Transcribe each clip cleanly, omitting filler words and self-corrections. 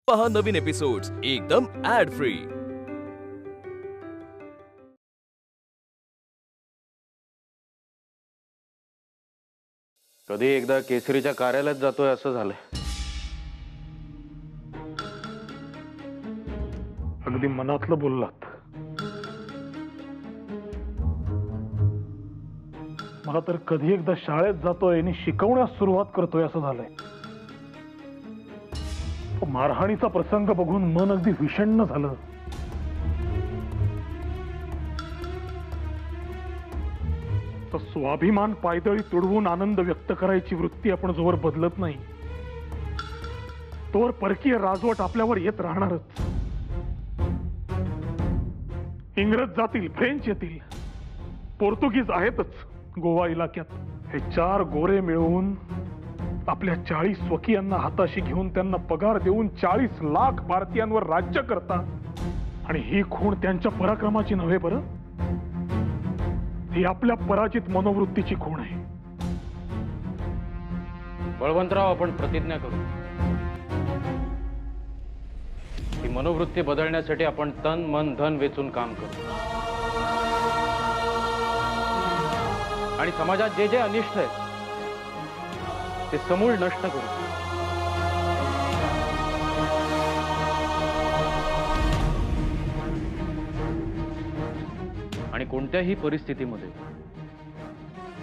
पहा नवीन एपिसोड्स एकदम add free. कधी एकदा केसरीच्या कार्यालयात जातोय असं झालंय। अगदी मनातलं बोललात। मला तर कधी एकदा शाळेत जातोय आणि शिकवण्यास सुरुवात करतोय असं झालंय। मारहाणीचा प्रसंग बघून मन अगदी विषण्ण झालं। तर स्वाभिमान पायदळी तुडवून आनंद व्यक्त करायची वृत्ती आपण जोवर बदलत नाही तोवर परकीय राजवट आपल्यावर येत राहणारच। इंग्रज जातील, फ्रेंच येतील, पोर्तुगीज आहेतच गोवा इलाक्यात। हे 4 गोरे मिळून आपल्या 40 स्वकीयांना हाताशी घेऊन त्यांना पगार देऊन 40 लाख भारतीयांवर राज्य करतात। आणि ही खूण त्यांच्या पराक्रमाची नव्हे बरं, ही आपल्या पराजित मनोवृत्तीची खूण आहे। बळवंतराव, आपण प्रतिज्ञा करू। ही मनोवृत्ती बदलण्यासाठी आपण तन मन धन वेचून काम करू आणि समाजात जे जे अनिष्ट आहे ते समूळ नष्ट करू। आणि कोणत्याही परिस्थितीमध्ये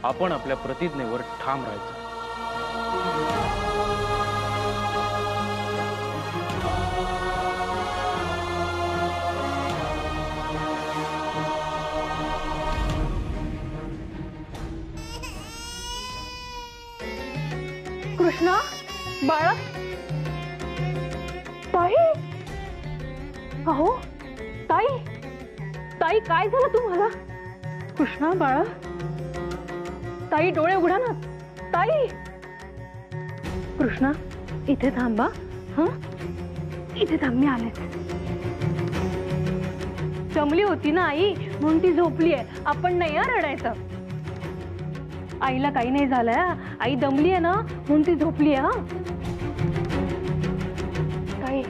आपण आपल्या प्रतिज्ञेवर ठाम राहायचं। कृष्णा, बाळा, ताई, अहो ताई, ताई काय झालं तुम्हाला? कृष्णा बाळा, ताई डोळे उघडा ना। ताई, कृष्णा इथे थांबा। हा, इथे थांब, मी आलेच। जमली होती ना आई, म्हणून ती झोपली आहे। आपण नाही रडायचं, आईला काही नाही झालंय। आई दमली आहे ना, म्हणून ती झोपली आहे। ताई,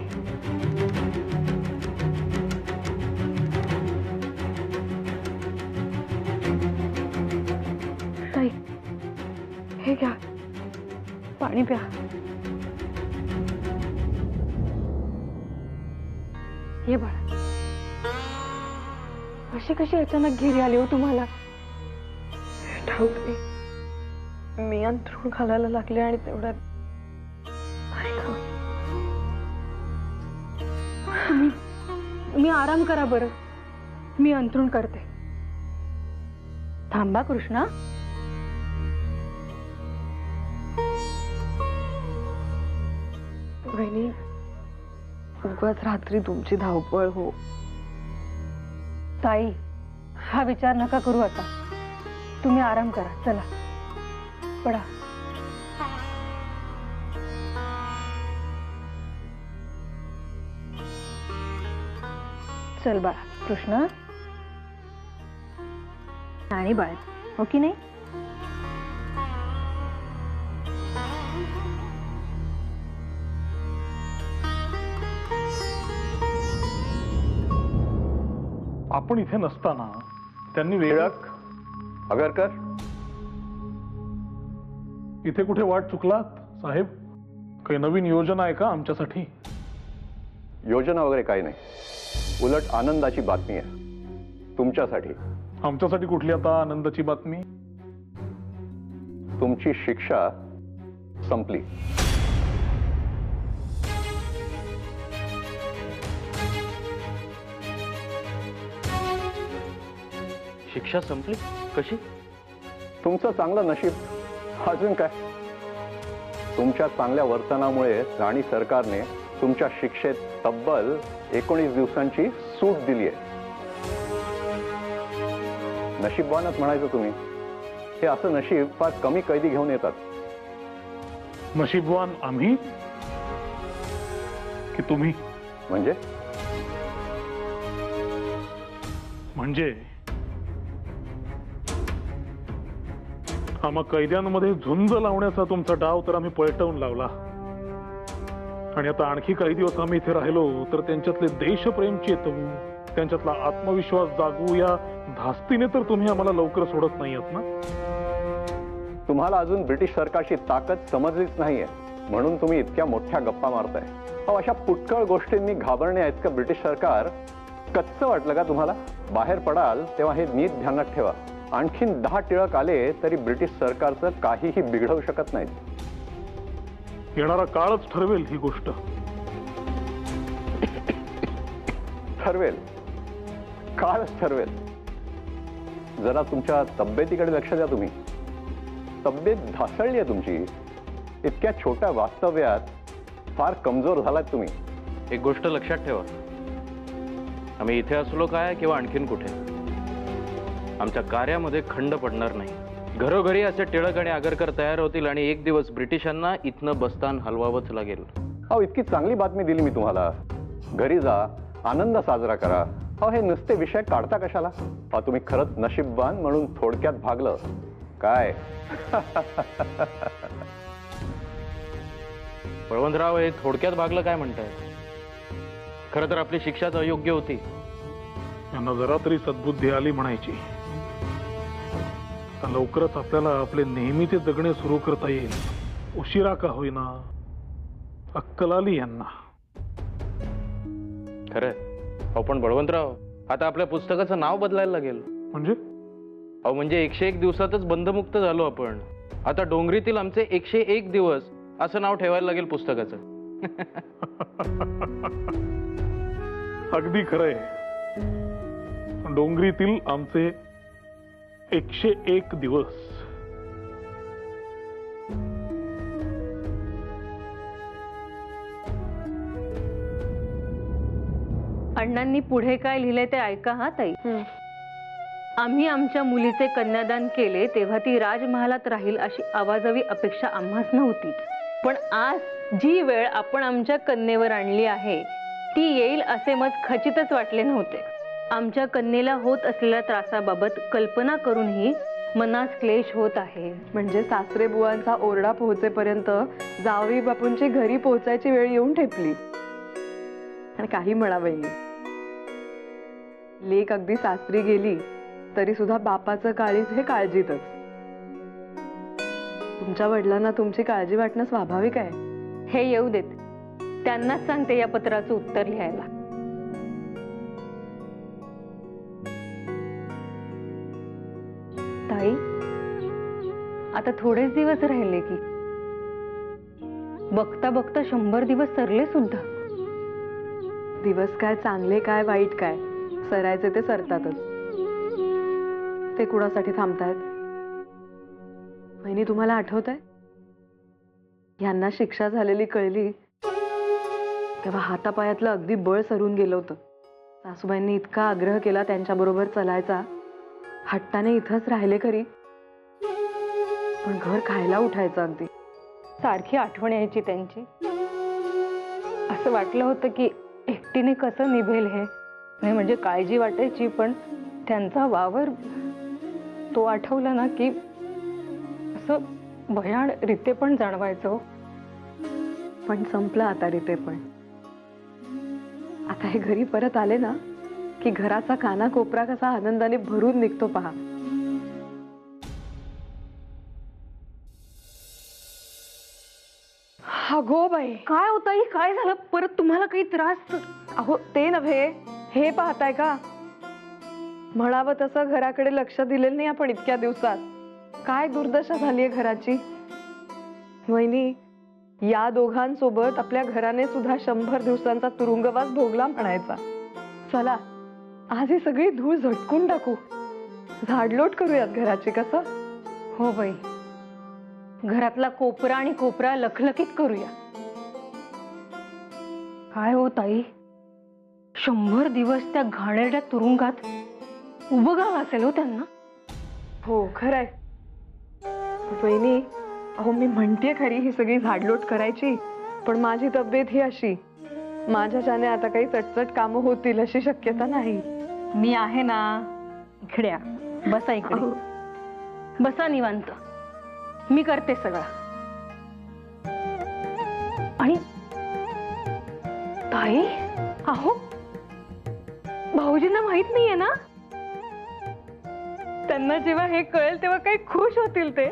ताई हे घ्या, पाणी प्या। ये बाळा, अशी कशी अचानक घिरी आली हो तुम्हाला? ठाऊक नाही, मी अंथरूण घालायला लागले आणि तेवढ्यात मी आराम करा बरं, मी अंथरूण करते। थांबा कृष्णा। वहिनी, उगाच रात्री तुमची धावपळ हो। ताई, हा विचार नका करू आता, तुम्ही आराम करा। चला पडा। चल बाळा, कृष्णा आणि बाळ, हो की नाही? आपण इथे नसताना त्यांनी टिळक, आगरकर, इथे कुठे वाट चुकलात साहेब? काही नवीन योजना आहे का आमच्यासाठी? योजना वगैरे काही नाही, उलट आनंदाची बातमी आहे तुमच्यासाठी। आमच्यासाठी कुठली आता आनंदाची बातमी? तुमची शिक्षा संपली। शिक्षा संपली? कशी? तुमचं चांगलं नशीब, अजून काय। तुमच्या चांगल्या वर्तनामुळे राणी सरकारने तुमच्या शिक्षेत तब्बल 19 दिवसांची सूट दिली आहे। नशीबवानच म्हणायचं तुम्ही। हे असं नशीब फार कमी कैदी घेऊन येतात। नशीबवान आम्ही की तुम्ही? म्हणजे आम्हा कैद्यांमध्ये झुंज लावण्याचा तुमचा डाव तर आम्ही पलटवून लावला। आणि आता आणखी काही दिवस आम्ही इथे राहिलो तर त्यांच्यातले देशप्रेम चेतवू, त्यांच्यातला आत्मविश्वास जागवू या धास्तीने तर तुम्ही आम्हाला लवकर सोडत नाही आहात ना? तुम्हाला अजून ब्रिटिश सरकारची ताकद समजलीच नाहीये म्हणून तुम्ही इतक्या मोठ्या गप्पा मारताय. अहो, अशा पुष्कळ गोष्टींनी घाबरण्या इतकं ब्रिटिश सरकार कच्चं वाटलं का तुम्हाला? बाहेर पडाल तेव्हा हे नीट ध्यानात ठेवा. आणखीन 10 टिळक आले तरी ब्रिटिश सरकारचं काहीही बिघडवू शकत नाहीत. येणारा काळच ठरवेल ही गोष्ट. ठरवेल, काळच ठरवेल. जरा तुमच्या तब्येतीकडे लक्ष द्या तुम्ही. तब्येत ढासळली आहे तुमची. इतक्या छोट्या वास्तव्यात फार कमजोर झालात तुम्ही. एक गोष्ट लक्षात ठेवा, आम्ही इथे असलो काय किंवा आणखीन कुठे, आमच्या कार्यामध्ये खंड पडणार नाही. घरोघरी असे टिळक आणि आगरकर तयार होतील आणि एक दिवस ब्रिटिशांना इथनं बस्तान हलवावंच लागेल. अहो, इतकी चांगली बातमी दिली मी तुम्हाला. घरी जा, आनंद साजरा करा. अहो, हे नुसते विषय काढता कशाला? अहो, तुम्ही खरंच नशीबवान म्हणून थोडक्यात भागलं काय? बळवंतराव, हे थोडक्यात भागलं काय म्हणताय? खरं तर आपली शिक्षाच अयोग्य होती. यांना जरा तरी सद्बुद्धी आली म्हणायची. आता लवकरच आपल्याला आपले नेहमीचे जगणे सुरू करता येईल. उशिरा का होईना, अक्कल आली यांना. खरंय. अहो पण बळवंतराव, आता आपल्या पुस्तकाचं नाव बदलायला लागेल. म्हणजे? अहो म्हणजे 101 दिवसातच बंधमुक्त झालो आपण. आता डोंगरीतील आमचे 101 दिवस असं नाव ठेवायला लागेल पुस्तकाचं. अगदी खरंय. डोंगरीतील आमचे 101 दिवस. अण्णांनी पुढे काय लिहिले ते ऐका हा ताई. आम्ही आमच्या मुलीचे कन्यादान केले तेव्हा ती राजमहालात राहील अशी आवाजावी अपेक्षा आम्हास नव्हती. पण आज जी वेळ आपण आमच्या कन्येवर आणली आहे ती येईल असे मत खचितच वाटले नव्हते. आमच्या कन्येला होत असलेल्या त्रासाबाबत कल्पना करूनही मनास क्लेश होत आहे. म्हणजे सासरे बुवांचा ओरडा पोहोचेपर्यंत जावई बापूंची घरी पोहोचायची वेळ येऊन ठेपली. आणि काही म्हणा बहिणी, लेक अगदी सासरी गेली तरी सुद्धा बापाचं काळीज हे काळजीतच. तुमच्या वडिलांना तुमची काळजी वाटणं स्वाभाविक आहे. हे येऊ देत, त्यांनाच सांगते या पत्राचं उत्तर लिहायला. ताई, आता थोडेच दिवस राहिले की. बघता बघता 100 दिवस सरले सुद्धा. दिवस काय चांगले काय वाईट काय, सरायचे ते सरतातच. ते कुणासाठी थांबतायत? बहिणी, तुम्हाला आठवत आहे यांना शिक्षा झालेली कळली तेव्हा हातापायातलं अगदी बळ सरून गेलं होतं. सासूबाईंनी इतका आग्रह केला त्यांच्याबरोबर चलायचा. हट्टाने इथंच राहिले खरी, पण घर खायला उठायचं अगदी. सारखी आठवण यायची त्यांची. असं वाटलं होतं की एकटीने कसं निभेल हे. नाही म्हणजे काळजी वाटायची, पण त्यांचा वावर तो आठवला ना की असं भयान रीते पण जाणवायचं. पण संपलं आता रीते पण. आता हे घरी परत आले ना की घराचा काना कोपरा कसा आनंदाने भरून निघतो पहा. अगो बाई, काय होतं? काय झालं परत? तुम्हाला काही त्रास? अहो ते नव्हे, हे पाहताय का? म्हणावं तसं घराकडे लक्ष दिलेलं नाही आपण इतक्या दिवसात. काय दुर्दशा झालीये घराची. वहिनी, या दोघांसोबत आपल्या घराने सुद्धा 100 दिवसांचा तुरुंगवास भोगला म्हणायचा. चला आज ही सगळी धूळ झटकून टाकू, झाडलोट करूयात घराची. कसं? हो बाई, घरातला कोपरा आणि कोपरा लखलखीत करूया. काय हो ताई, 100 दिवस त्या घाणेरड्या तुरुंगात उभं गाव असेल हो त्यांना. हो खरंय वहिनी. अहो मी म्हणते खरी ही सगळी झाडलोट करायची, पण माझी तब्येत ही अशी, माझ्याच्याने आता काही चटचट कामं होतील अशी शक्यता नाही. मी आहे ना. इकडे या, बसा इकडे. बसा निवांत, मी करते सगळं. आणि ताई, अहो भाऊजींना माहित नाहीये ना? त्यांना जेव्हा हे कळेल तेव्हा काही खुश होतील ते.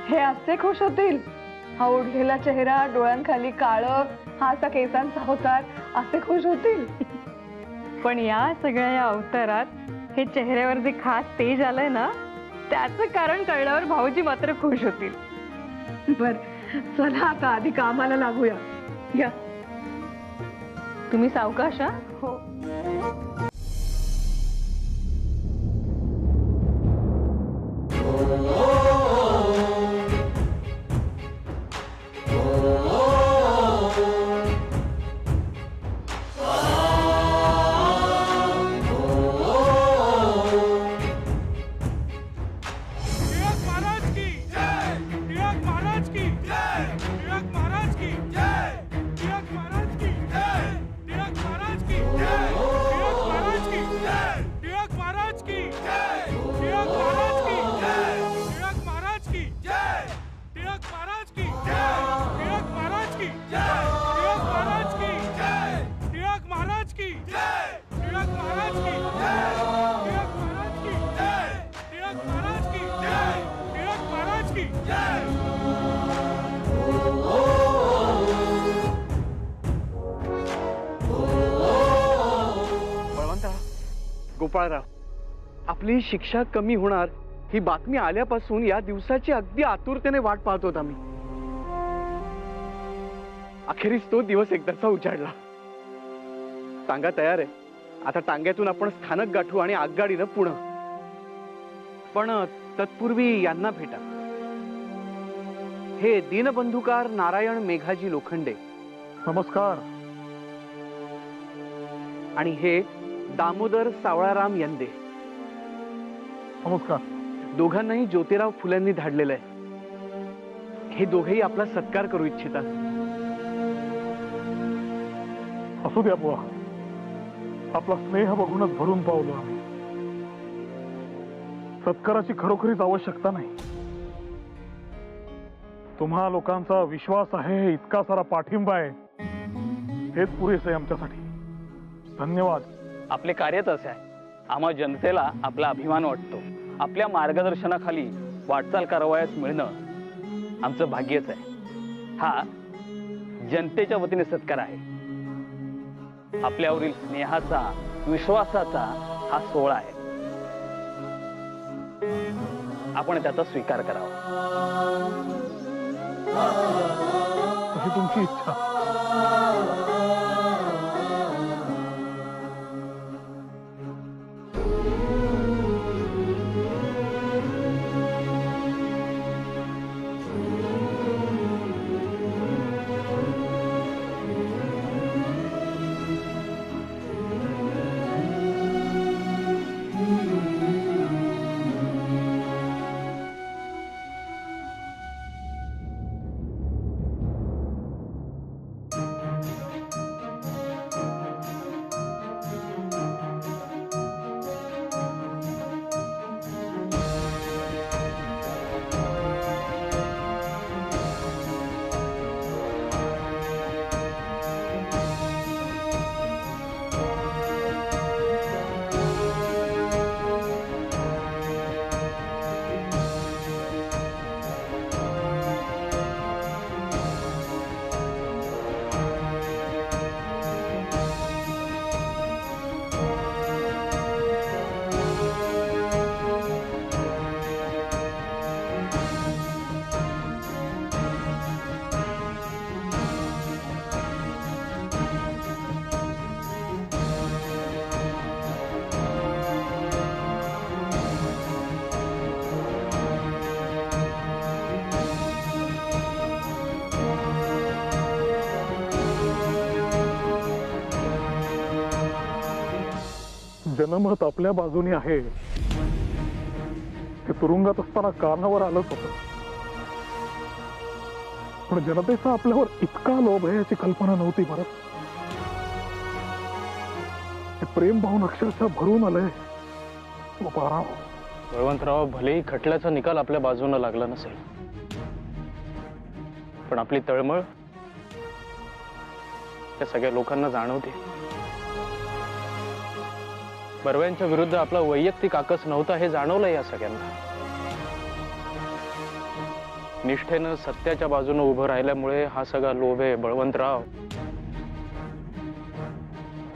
हे असे खुश होतील? हा ओढलेला चेहरा, डोळ्यांखाली काळं, हा असा केसांचा अवतार, असे खुश होतील? पण या सगळ्या या अवतारात हे चेहऱ्यावर जे खास तेज आलंय ना, त्याचं कारण कळल्यावर भाऊजी मात्र खुश होतील. बर, चला आता आधी कामाला लागूया. या. तुम्ही सावकाश हा? हो. गोपाळराव, आपली शिक्षा कमी होणार ही बातमी आल्यापासून या दिवसाची अगदी आतुरतेने वाट पाहत होता मी. अखेरीस तो दिवस एकदाचा उजाडला. टांगा तयार आहे. आता टांग्यातून आपण स्थानक गाठू आणि आगगाडीनं पुणे. पण तत्पूर्वी यांना भेटा. हे दीनबंधुकार नारायण मेघाजी लोखंडे. नमस्कार. आणि हे दामोदर सावळाराम यंदे. नमस्कार. दोघांनाही ज्योतिराव फुल्यांनी धाडलेलं आहे. हे दोघेही आपला सत्कार करू इच्छितात. असू द्या बुवा, आपला स्नेह बघूनच भरून पावलो आम्ही. सत्काराची खरोखरीच आवश्यकता नाही. तुम्हा लोकांचा विश्वास आहे, इतका सारा पाठिंबा आहे, हेच पुरेसे आहे आमच्यासाठी. धन्यवाद. आपले कार्यच असे आहे. आम्हा जनतेला आपला अभिमान वाटतो. आपल्या मार्गदर्शनाखाली वाटचाल करावयास मिळणं आमचं भाग्यच आहे. हा जनतेच्या वतीने सत्कार आहे. आपल्यावरील स्नेहाचा, विश्वासाचा हा सोहळा आहे. आपण त्याचा स्वीकार करावा. तशी तुमची इच्छा. जनमत आपल्या बाजूने आहे. ते तुरुंगात असताना कानावर आलंच होतं. पण जनतेचा आपल्यावर इतका लोभ आहे याची कल्पना नव्हती. बरं, हे प्रेम पाहून अक्षरशः भरून आलंय. गोपाळराव, बळवंतराव, भलेही खटल्याचा निकाल आपल्या बाजूने लागला नसेल, पण आपली तळमळ त्या सगळ्या लोकांना जाणवते. बर्व्यांच्या विरुद्ध आपला वैयक्तिक आकस नव्हता हे जाणवलं या सगळ्यांना. निष्ठेनं सत्याच्या बाजूने उभं राहिल्यामुळे हा सगळा लोभ आहे बळवंतराव.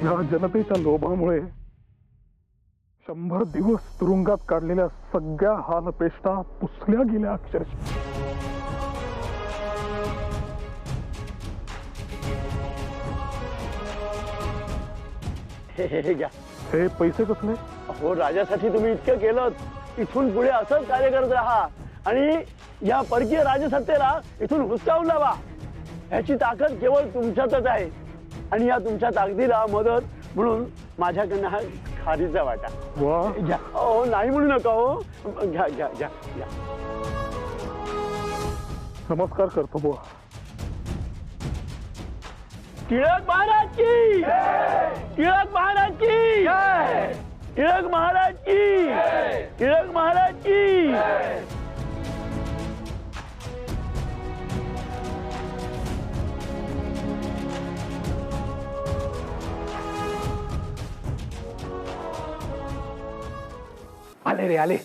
या जनतेच्या लोभामुळे 100 दिवस तुरुंगात काढलेल्या सगळ्या हालपेष्टा पुसल्या गेल्या अक्षरशः. हे घ्या. हे पैसे कसले? हो, राजासाठी तुम्ही इतकं केलं, इथून पुढे असंच कार्य करत राहा आणि या परकीय राजसत्तेला इथून हुसकावून लावा. ह्याची ताकद केवळ तुमच्यातच आहे आणि या तुमच्या ताकदीला मदत म्हणून माझ्याकडनं हा खारीचा वाटा वा, घ्या. हो, नाही म्हणू नका. हो, घ्या घ्या घ्या घ्या. नमस्कार करतो बुवा. टिळक महाराज की, टिळक महाराज की, टिळक महाराज की, टिळक महाराज की. आले रे आले.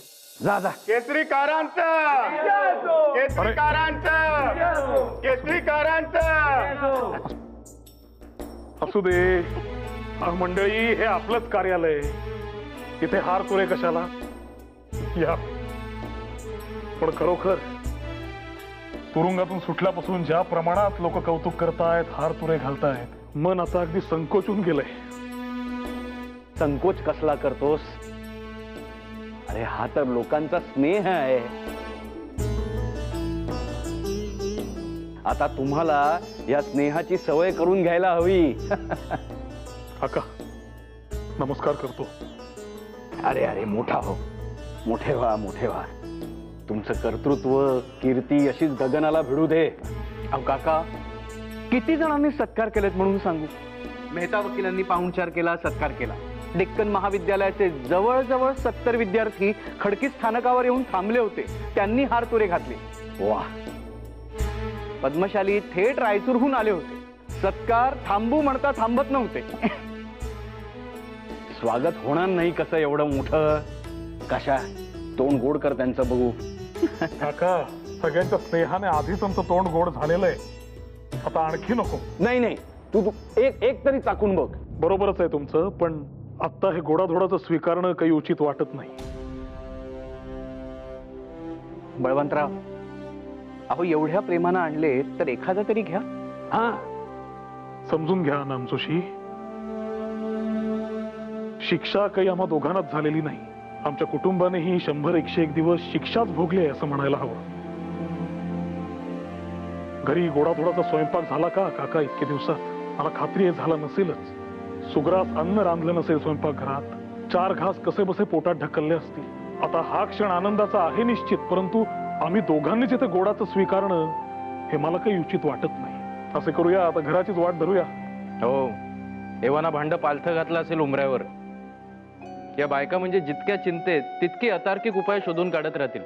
जा जा. केसरीकारांचं असू दे. मंडळी, हे आपलंच कार्यालय. इथे हार तुरे कशाला? या. पण खरोखर तुरुंगातून सुटल्यापासून ज्या प्रमाणात लोक कौतुक करतायत, हार तुरे घालतायत, मन आता अगदी संकोचून गेलंय. संकोच कसला करतोस? अरे हा तर लोकांचा स्नेह आहे. आता तुम्हाला या स्नेहाची सवय करून घ्यायला हवी. काका, नमस्कार करतो. अरे अरे, मोठा हो, मोठे व्हा, मोठे व्हा. तुमचं कर्तृत्व, कीर्ती अशीच गगनाला भिडू दे. अहो काका, किती जणांनी सत्कार केलेत म्हणून सांगू. मेहता वकिलांनी पाहुणचार केला, सत्कार केला. डेक्कन महाविद्यालयाचे जवळजवळ 70 विद्यार्थी खडकी स्थानकावर येऊन थांबले होते. त्यांनी हार तुरे घातले. वा. पद्मशाली थेट रायचूरहून आले होते. सत्कार थांबू म्हणता थांबत नव्हते. स्वागत होणार नाही कसं एवढं मोठं? कशा तोंड गोड कर त्यांचं बघू. काका, सगळ्यांच्या स्नेहाने आधीच आमचं तोंड गोड झालेलं आहे. आता आणखी नको. नाही नाही, तू एक तरी चाकून बघ. बरोबरच आहे तुमचं, पण आता हे गोडाधोडाचं स्वीकारणं काही उचित वाटत नाही. बळवंतराव, अहो एवढ्या प्रेमानं आणले तर एखादा तरी घ्या. हा, समजून घ्या नामजोशी, शिक्षा काही आम्हा दोघांनाच झालेली नाही. आमच्या कुटुंबानेही 100-101 दिवस शिक्षाच भोगली असं म्हणायला हवं. घरी गोडाधोडाचा स्वयंपाक झाला का काका इतके दिवसात? मला खात्री आहे झाला नसेलच. सुग्रास अन्न रांधलं नसेल स्वयंपाकघरात. 4 घास कसे बसे पोटात ढकलले असतील. आता हा क्षण आनंदाचा आहे निश्चित, परंतु आम्ही दोघांनीच इथे गोडाचं स्वीकारणं हे मला काही उचित वाटत नाही. असे करूया, आता घराचीच वाट धरूया. हो, एव्हाना भांड पालथं घातलं असेल उमऱ्यावर. या बायका म्हणजे जितक्या चिंतेत तितके अतार्किक उपाय शोधून काढत राहतील.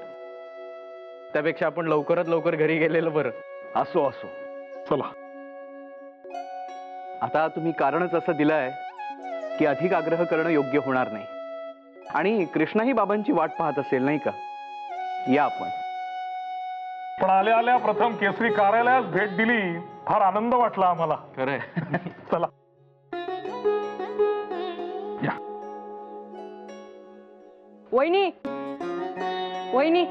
त्यापेक्षा आपण लवकरात लवकर घरी गेलेलं बरं. असो असो. चला. आता तुम्ही कारणच असं दिलंय की अधिक आग्रह करणं योग्य होणार नाही. आणि कृष्णाही बाबांची वाट पाहत असेल नाही का? या आपण. पण आल्या आल्या प्रथम केसरी कार्यालयात भेट दिली, फार आनंद वाटला आम्हाला. खरंय. चला या. वहिनी, वहिनी.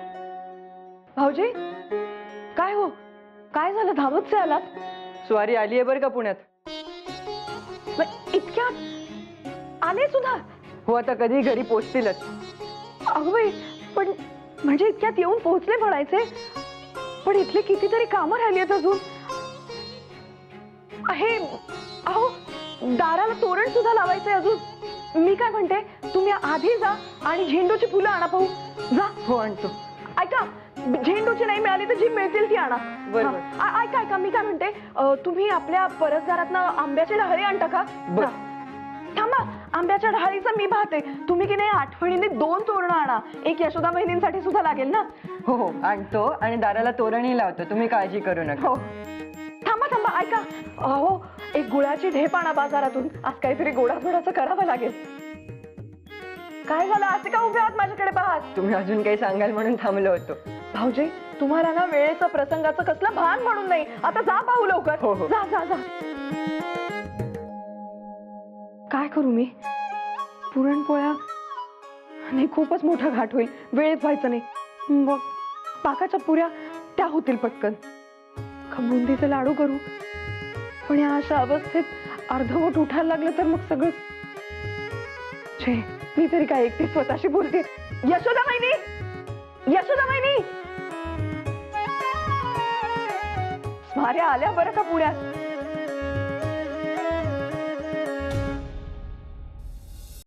भाऊजी, काय हो, काय झालं? धावत आलात? स्वारी आलीये बरं का पुण्यात. इतक्यात आले सुद्धा? हो, आता कधी घरी पोचतीलच. अगं बाई, पण म्हणजे इतक्यात येऊन पोहोचले म्हणायचे, पण इथले कितीतरी कामं राहिली आहेत अजून. हे अहो, दाराला तोरण सुद्धा लावायचंय अजून. मी काय म्हणते, तुम्ही आधी जा आणि झेंडूची फुलं आणा पाहू. जा. हो, आणतो. ऐका, झेंडूची नाही मिळाली तर जी मिळतील ती आणा. बरोबर. ऐका ऐका, मी काय म्हणते, तुम्ही आपल्या परसदारातनं आंब्याची डहाळी आणता का? जा. थांबा, आंब्याच्या डहाळीचं मी पाहते. तुम्ही की नाही आठवणीने 2 तोरणं आणा. एक यशोदा बहिणींसाठी सुद्धा लागेल ना. हो हो, आणतो. आणि दाराला तोरणही लावतो, तुम्ही काळजी करू नका. हो. थांबा थांबा, ऐका. हो, एक गुळाची ढेप आणा बाजारातून. आज काहीतरी गोडाधोडाचं करावं लागेल. काय झालं, असे का उभे आहात माझ्याकडे पाहत? तुम्ही अजून काही सांगाल म्हणून थांबलो होतो. भाऊजी, तुम्हाला ना वेळेचं प्रसंगाचं कसलं भान म्हणून नाही. आता जा पाहू लवकर. हो, हो. जा जा जा. काय करू मी? पुरणपोळ्या नाही, खूपच मोठा घाट होईल. वेळेत व्हायचं नाही. मग पाकाच्या पुऱ्या त्या होतील पटकन. बुंदीचे लाडू करू, पण या अशा अवस्थेत अर्धवट उठायला लागलं तर मग सगळं. छे, मी तरी काय एकटी स्वतःशी बोलते. यशोदाबाईनी, यशोदाबाईनी, स्मार्या आल्या बरं का पुण्यात.